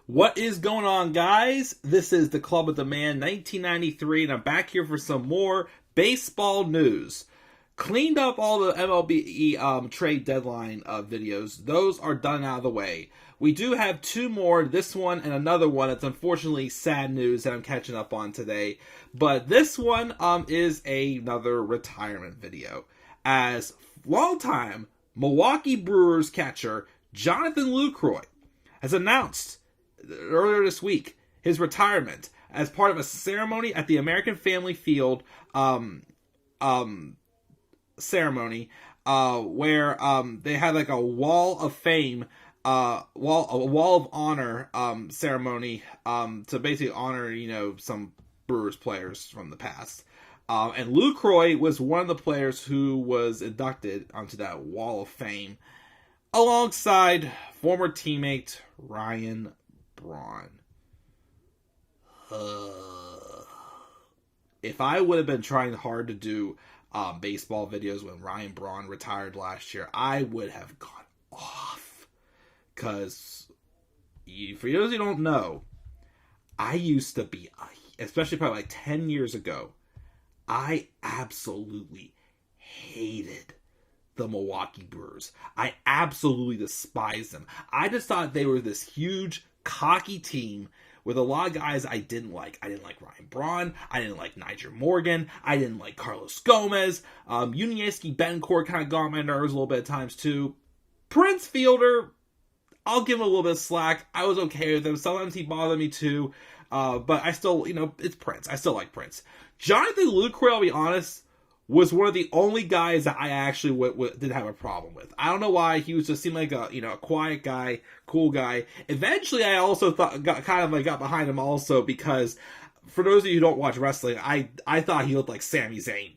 What is going on, guys? This is the Club of the Man 1993, and I'm back here for some more baseball news. Cleaned up all the MLB trade deadline videos. Those are done out of the way. We do have two more, this one and another one. It's unfortunately sad news that I'm catching up on today. But this one is another retirement video. As longtime Milwaukee Brewers catcher Jonathan LuCroy has announced earlier this week his retirement as part of a ceremony at the American Family Field ceremony where they had like a wall of fame a wall of honor ceremony to basically honor some Brewers players from the past, and LuCroy was one of the players who was inducted onto that wall of fame alongside former teammate Ryan Braun. If I would have been trying hard to do baseball videos when Ryan Braun retired last year, I would have gone off. Because, for those who don't know, I used to be, especially probably like 10 years ago, I absolutely hated the Milwaukee Brewers. I absolutely despised them. I just thought they were this huge, cocky team with a lot of guys I didn't like. I didn't like Ryan Braun. I didn't like Nyjer Morgan. I didn't like Carlos Gomez. Yuniesky Betancourt kind of got on my nerves a little bit at times too. Prince Fielder, I'll give him a little bit of slack. I was okay with him. Sometimes he bothered me too. But I still, it's Prince. I still like Prince. Jonathan LuCroy, I'll be honest, was one of the only guys that I actually didn't have a problem with. I don't know why. He was just seemed like a quiet guy, cool guy. Eventually, I also got behind him also because, for those of you who don't watch wrestling, I thought he looked like Sami Zayn.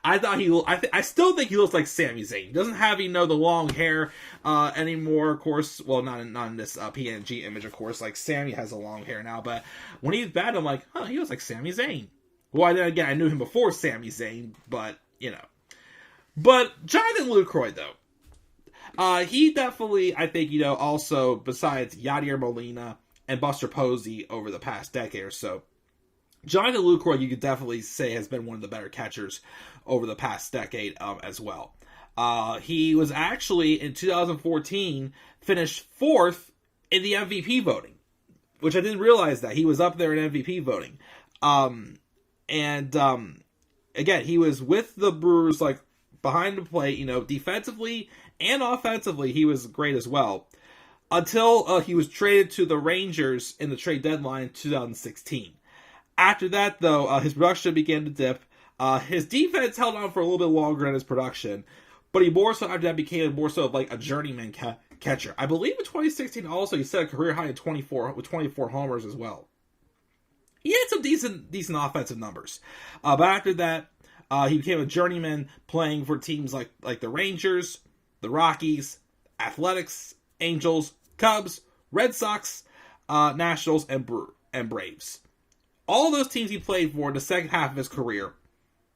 I still think he looks like Sami Zayn. He doesn't have the long hair anymore, of course. Well, not in this PNG image, of course. Like Sami has the long hair now, but when he's bad, I'm like, he looks like Sami Zayn. Well, then again, I knew him before Sami Zayn, but But Jonathan LuCroy, though, he definitely, I think, also besides Yadier Molina and Buster Posey over the past decade or so, Jonathan LuCroy, you could definitely say, has been one of the better catchers over the past decade as well. He was actually, in 2014, finished 4th in the MVP voting, which I didn't realize that. He was up there in MVP voting. Again, he was with the Brewers, like, behind the plate, defensively and offensively, he was great as well. Until he was traded to the Rangers in the trade deadline in 2016. After that, though, his production began to dip. His defense held on for a little bit longer than his production, but he more so after that became more so of like a journeyman catcher. I believe in 2016 also he set a career high in 24 homers as well. He had some decent offensive numbers, but after that, he became a journeyman playing for teams like the Rangers, the Rockies, Athletics, Angels, Cubs, Red Sox, Nationals, and Braves. All those teams he played for in the second half of his career.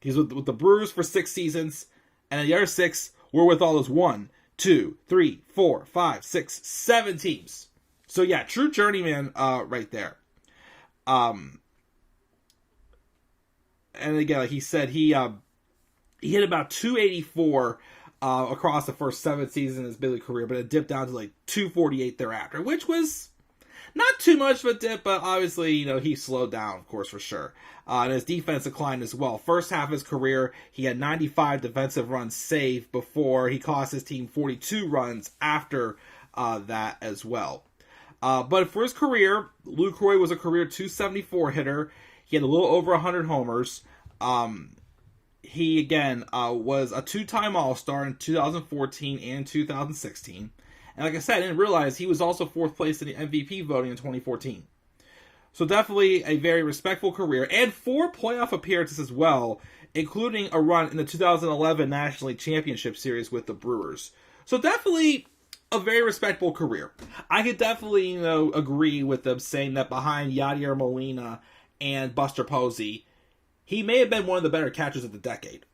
He's with the Brewers for 6 seasons, and the other 6 were with all those 1, 2, 3, 4, 5, 6, 7 teams. So yeah, true journeyman right there. And again, like he said, he hit about 284 across the first 7 seasons in his big league career, but it dipped down to like 248 thereafter, which was not too much of a dip, but obviously, he slowed down, of course, for sure. And his defense declined as well. First half of his career, he had 95 defensive runs saved before he cost his team 42 runs after that as well. But for his career, LuCroy was a career 274 hitter. He had a little over 100 homers. He, again, was a 2-time All-Star in 2014 and 2016. And like I said, I didn't realize he was also 4th place in the MVP voting in 2014. So definitely a very respectful career. And 4 playoff appearances as well, including a run in the 2011 National League Championship Series with the Brewers. So definitely a very respectable career. I could definitely, agree with them saying that behind Yadier Molina and Buster Posey, he may have been one of the better catchers of the decade.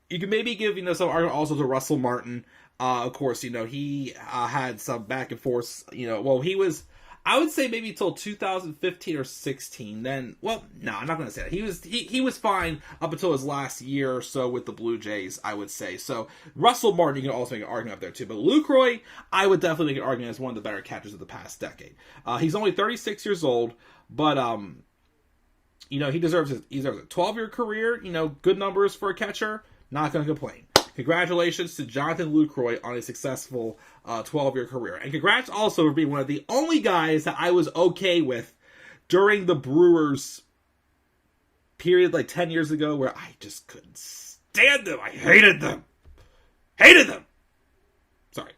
You can maybe give, some argument also to Russell Martin. Of course, he had some back and forth. He was, I would say maybe until 2015 or 16. Then, well, no, I'm not going to say that. He was fine up until his last year or so with the Blue Jays, I would say. So, Russell Martin, you can also make an argument up there too. But LuCroy, I would definitely make an argument as one of the better catchers of the past decade. He's only 36 years old, but he deserves a 12-year career. Good numbers for a catcher. Not going to complain. Congratulations to Jonathan LuCroy on a successful 12-year career. And congrats also for being one of the only guys that I was okay with during the Brewers period like 10 years ago where I just couldn't stand them. I hated them. Hated them. Sorry.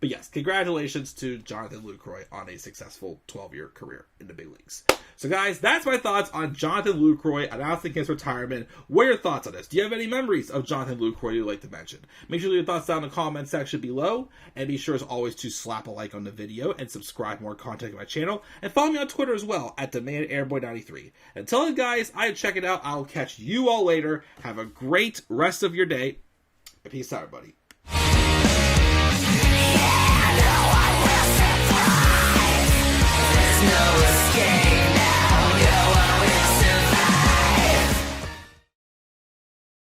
But yes, congratulations to Jonathan LuCroy on a successful 12-year career in the big leagues. So guys, that's my thoughts on Jonathan LuCroy announcing his retirement. What are your thoughts on this? Do you have any memories of Jonathan LuCroy you'd like to mention? Make sure to leave your thoughts down in the comment section below. And be sure as always to slap a like on the video and subscribe for more content on my channel. And follow me on Twitter as well at DemandAirboy93. Until then guys, I check it out. I'll catch you all later. Have a great rest of your day. And peace out everybody.